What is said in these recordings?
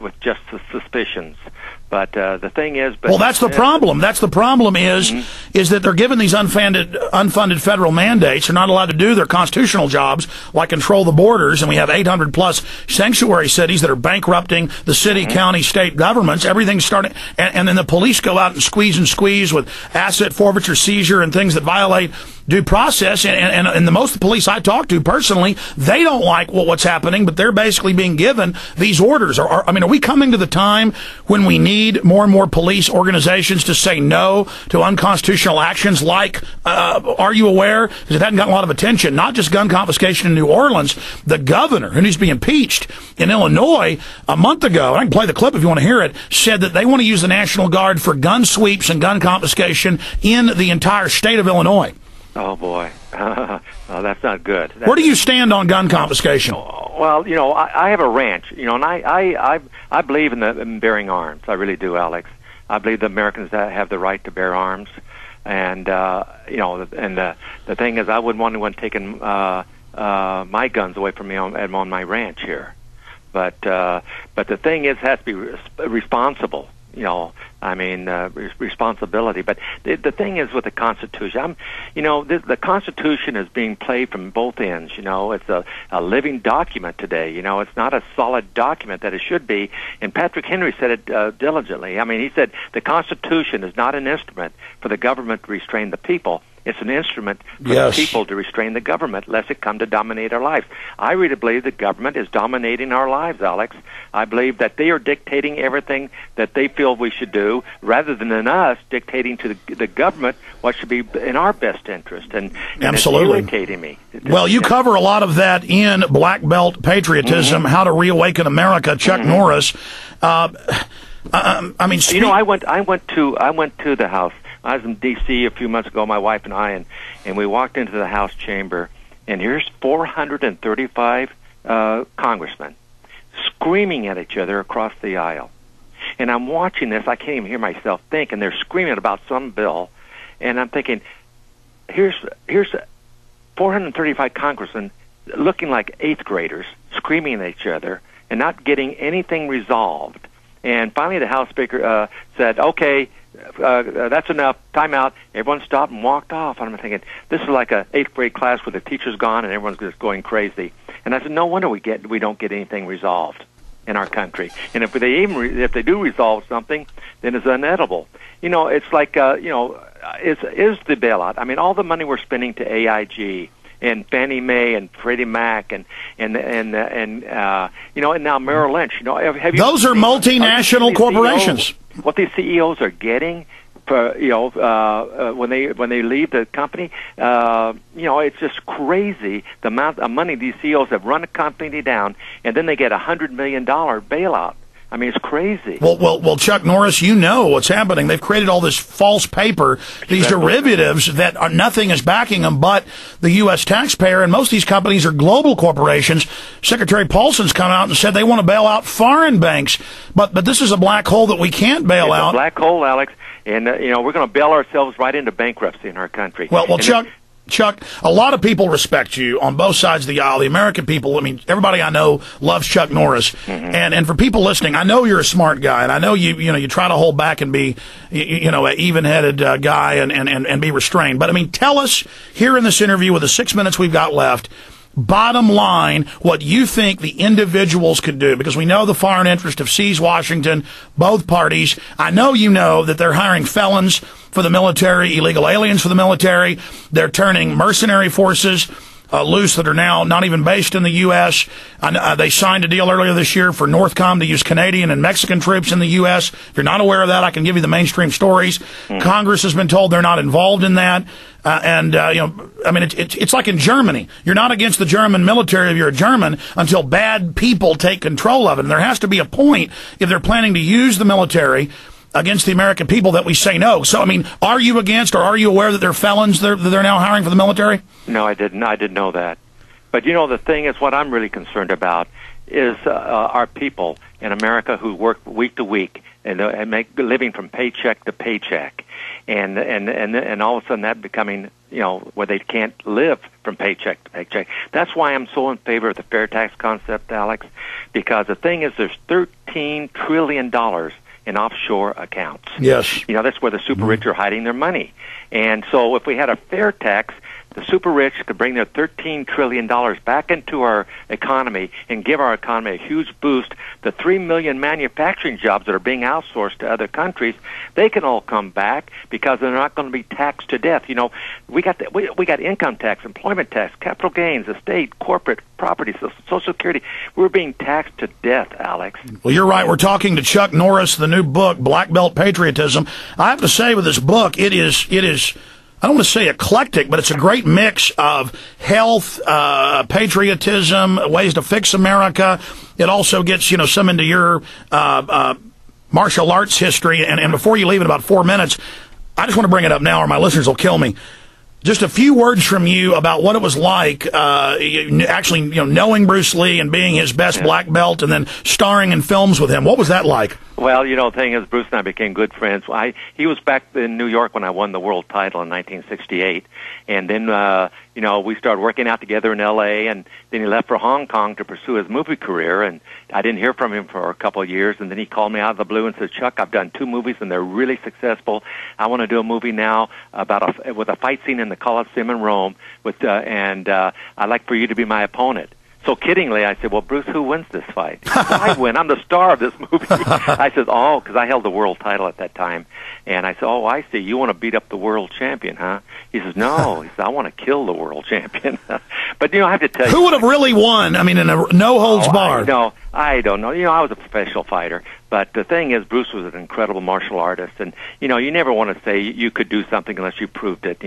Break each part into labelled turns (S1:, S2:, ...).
S1: with just the suspicions. But the thing is,
S2: well, that's the problem. That's the problem is that they're given these unfunded federal mandates. They're not allowed to do their constitutional jobs, like control the borders. And we have 800 plus sanctuary cities that are bankrupting the city, county, state governments. Everything's starting, and then the police go out and squeeze with asset forfeiture, seizure, and things that violate due process. And the most police I talk to personally, they don't like what's happening, but they're basically being given these orders. Are we coming to the time when we need more and more police organizations to say no to unconstitutional actions like, are you aware, because it hadn't gotten a lot of attention, not just gun confiscation in New Orleans, the governor, who needs to be impeached in Illinois a month ago, and I can play the clip if you want to hear it, said that they want to use the National Guard for gun sweeps and gun confiscation in the entire state of Illinois.
S1: Oh, boy. Well, that's not good.
S2: Where do you stand on gun confiscation?
S1: Well, I have a ranch, and I believe in bearing arms. I really do, Alex. I believe the Americans have the right to bear arms. And, the thing is, I wouldn't want anyone taking my guns away from me on my ranch here. But the thing is, it has to be responsible. Responsibility. But the thing is with the Constitution, the Constitution is being played from both ends. It's a living document today. It's not a solid document that it should be. And Patrick Henry said it diligently. He said the Constitution is not an instrument for the government to restrain the people. It's an instrument for the people to restrain the government, lest it come to dominate our lives. I really believe the government is dominating our lives, Alex. I believe that they are dictating everything that they feel we should do, rather than us dictating to the government what should be in our best interest. And
S2: absolutely,
S1: it's irritating me.
S2: Well, you cover a lot of that in Black Belt Patriotism, How to Reawaken America, Chuck Norris. I went to the House. I was in D.C. a few months ago, my wife and I, and we walked into the House chamber, and here's 435 congressmen screaming at each other across the aisle. And I'm watching this. I can't even hear myself think, and they're screaming about some bill. And I'm thinking, here's 435 congressmen looking like eighth graders screaming at each other and not getting anything resolved. And finally the House Speaker said, okay, that's enough, time out. Everyone stopped and walked off. And I'm thinking, this is like a 8th grade class where the teacher's gone and everyone's just going crazy. And I said, no wonder we don't get anything resolved in our country. And if they do resolve something, then it's inedible. It's like is the bailout. All the money we're spending to AIG and Fannie Mae and Freddie Mac and now Merrill Lynch. Have you Those are multinational corporations.
S1: What these CEOs are getting for when they leave the company, it's just crazy the amount of money these CEOs have run a company down, and then they get $100 million bailout. It's crazy.
S2: Well, Chuck Norris, what's happening. They've created all this false paper, these derivatives that nothing is backing them but the U.S. taxpayer, and most of these companies are global corporations. Secretary Paulson's come out and said they want to bail out foreign banks, but this is a black hole that we can't bail out.
S1: It's a black hole, Alex, and we're going to bail ourselves right into bankruptcy in our country.
S2: Well, Chuck, a lot of people respect you on both sides of the aisle. The American people, everybody I know loves Chuck Norris. And for people listening, I know you're a smart guy, and I know you try to hold back and be, an even-headed guy and be restrained. But, tell us here in this interview with the 6 minutes we've got left, bottom line, what you think the individuals could do, because we know the foreign interest have seized Washington, both parties. I know that they're hiring felons for the military, illegal aliens for the military. They're turning mercenary forces loose that are now not even based in the U.S. They signed a deal earlier this year for NORTHCOM to use Canadian and Mexican troops in the U.S. If you're not aware of that, I can give you the mainstream stories. Congress has been told they're not involved in that. It's like in Germany. You're not against the German military if you're a German until bad people take control of it. And there has to be a point, if they're planning to use the military against the American people, that we say no. So, are you against, or are you aware that they're felons that they're now hiring for the military?
S1: No, I didn't. I didn't know that. But, the thing is, what I'm really concerned about is our people in America who work week to week and make a living from paycheck to paycheck. And all of a sudden that becoming where they can't live from paycheck to paycheck. That's why I'm so in favor of the fair tax concept, Alex, because the thing is there's $13 trillion in offshore accounts.
S2: Yes.
S1: That's where the super rich are hiding their money. And so if we had a fair tax, the super rich could bring their $13 trillion back into our economy and give our economy a huge boost. The 3 million manufacturing jobs that are being outsourced to other countries, they can all come back because they're not going to be taxed to death. We got income tax, employment tax, capital gains, estate, corporate, property, Social Security. We're being taxed to death, Alex.
S2: Well, you're right. We're talking to Chuck Norris, the new book, Black Belt Patriotism. I have to say with this book, it is I don't want to say eclectic, but it's a great mix of health, patriotism, ways to fix America. It also gets, some into your martial arts history. And before you leave in about 4 minutes, I just want to bring it up now or my listeners will kill me. Just a few words from you about what it was like actually, knowing Bruce Lee and being his best black belt and then starring in films with him. What was that like?
S1: Well, the thing is, Bruce and I became good friends. He was back in New York when I won the world title in 1968, and then we started working out together in L.A. and then he left for Hong Kong to pursue his movie career, and I didn't hear from him for a couple of years, and then he called me out of the blue and said, "Chuck, I've done 2 movies and they're really successful. I want to do a movie now with a fight scene in the Colosseum in Rome, and I'd like for you to be my opponent." So kiddingly, I said, "Well, Bruce, who wins this fight?" He said, "I win. I'm the star of this movie." I said, "Oh," because I held the world title at that time. And I said, "Oh, I see. You want to beat up the world champion, huh?" He says, "No." He said, "I want to kill the world champion." But, I have to tell you.
S2: Who would have really won? I mean, in a no-holds-barred.
S1: I don't know. I was a professional fighter. But the thing is, Bruce was an incredible martial artist. And, you never want to say you could do something unless you proved it,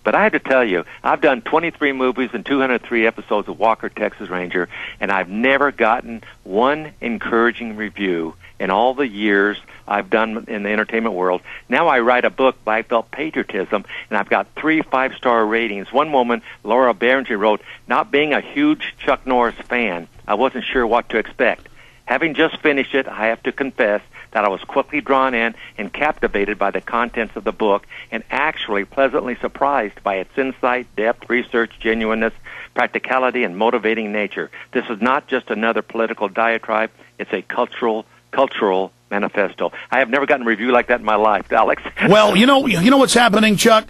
S1: But I have to tell you, I've done 23 movies and 203 episodes of Walker, Texas Ranger, and I've never gotten one encouraging review in all the years I've done in the entertainment world. Now I write a book, Black Belt Patriotism, and I've got 3 5-star ratings. One woman, Laura Berenger, wrote, "Not being a huge Chuck Norris fan, I wasn't sure what to expect. Having just finished it, I have to confess that I was quickly drawn in and captivated by the contents of the book and actually pleasantly surprised by its insight, depth, research, genuineness, practicality, and motivating nature. This is not just another political diatribe. It's a cultural manifesto." I have never gotten a review like that in my life, Alex.
S2: Well, you know what's happening, Chuck?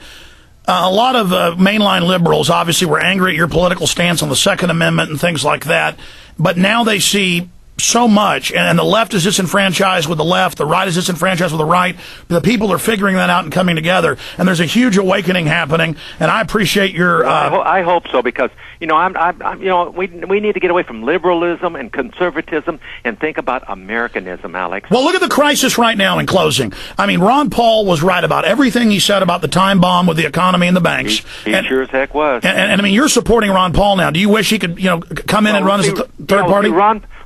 S2: A lot of mainline liberals obviously were angry at your political stance on the Second Amendment and things like that, but now they see so much, and the left is disenfranchised with the left, the right is disenfranchised with the right. The people are figuring that out and coming together, and there's a huge awakening happening. And I appreciate your.
S1: I hope so, because we need to get away from liberalism and conservatism and think about Americanism, Alex.
S2: Well, look at the crisis right now. In closing, I mean, Ron Paul was right about everything he said about the time bomb with the economy and the banks.
S1: He sure as heck was.
S2: And I mean, you're supporting Ron Paul now. Do you wish he could, come in and run as a third party?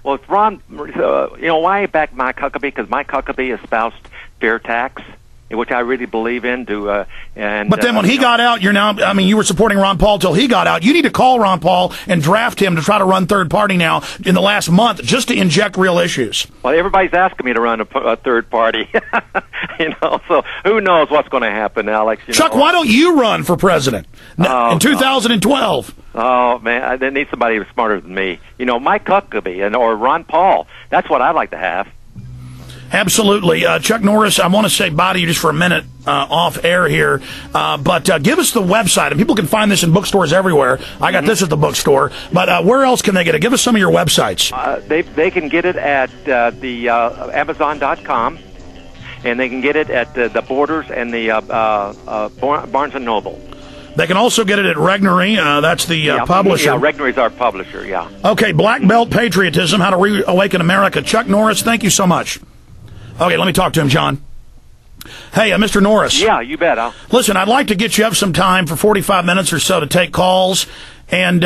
S1: Well, it's Ron, why I back Mike Huckabee? Because Mike Huckabee espoused fair tax, which I really believe in. But
S2: then when he got out, you were supporting Ron Paul till he got out. You need to call Ron Paul and draft him to try to run third party now in the last month, just to inject real issues.
S1: Well, everybody's asking me to run a third party, so who knows what's going to happen, Alex.
S2: Chuck, why don't you run for president in 2012?
S1: Oh, man, they need somebody smarter than me. Mike Huckabee or Ron Paul. That's what I'd like to have.
S2: Absolutely. Chuck Norris, I want to say bye to you just for a minute off air here, but give us the website. And people can find this in bookstores everywhere. I got this at the bookstore. But where else can they get it? Give us some of your websites.
S1: They can get it at the Amazon.com, and they can get it at the Borders and the Barnes & Noble.
S2: They can also get it at Regnery. That's the publisher.
S1: Yeah, Regnery's our publisher, yeah.
S2: Okay, Black Belt Patriotism, How to Reawaken America. Chuck Norris, thank you so much. Okay, let me talk to him, John. Hey, Mr. Norris.
S1: Yeah, you bet.
S2: Listen, I'd like to get you up some time for 45 minutes or so to take calls. And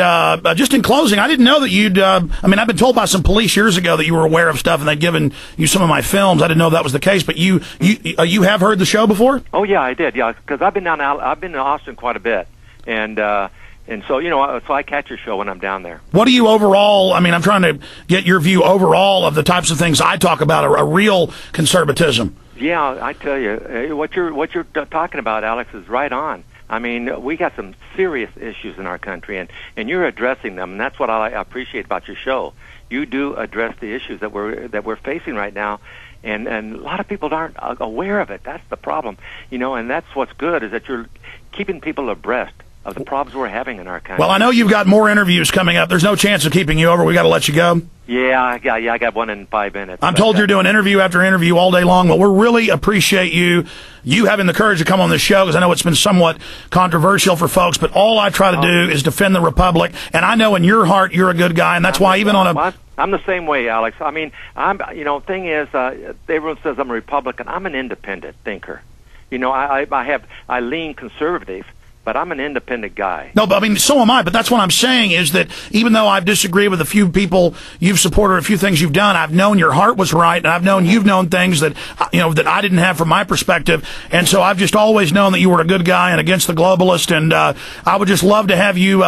S2: just in closing, I didn't know that you'd, I've been told by some police years ago that you were aware of stuff and they'd given you some of my films. I didn't know that was the case, but you have heard the show before?
S1: Oh, yeah, I did, yeah, because I've been in Austin quite a bit. And so, so I catch your show when I'm down there.
S2: What do you overall, I'm trying to get your view overall of the types of things I talk about, a real conservatism.
S1: Yeah, I tell you, what you're talking about, Alex, is right on. I mean, we got some serious issues in our country, and you're addressing them, and that's what I appreciate about your show. You do address the issues that we're facing right now, and a lot of people aren't aware of it. That's the problem, and that's what's good, is that you're keeping people abreast of the problems we're having in our country.
S2: Well, I know you've got more interviews coming up. There's no chance of keeping you over. We got to let you go.
S1: Yeah, I got one in 5 minutes.
S2: I'm told you're doing interview after interview all day long, but we really appreciate you having the courage to come on the show, because I know it's been somewhat controversial for folks, but all I try to do is defend the Republic, and I know in your heart you're a good guy, and that's why even on a...
S1: I'm the same way, Alex. I mean, thing is, everyone says I'm a Republican. I'm an independent thinker. I lean conservative, but I'm an independent guy. No, but I mean, so am I. But that's what I'm saying, is that even though I've disagreed with a few people you've supported, a few things you've done, I've known your heart was right, and I've known you've known things that that I didn't have from my perspective, and so I've just always known that you were a good guy and against the globalists, and I would just love to have you,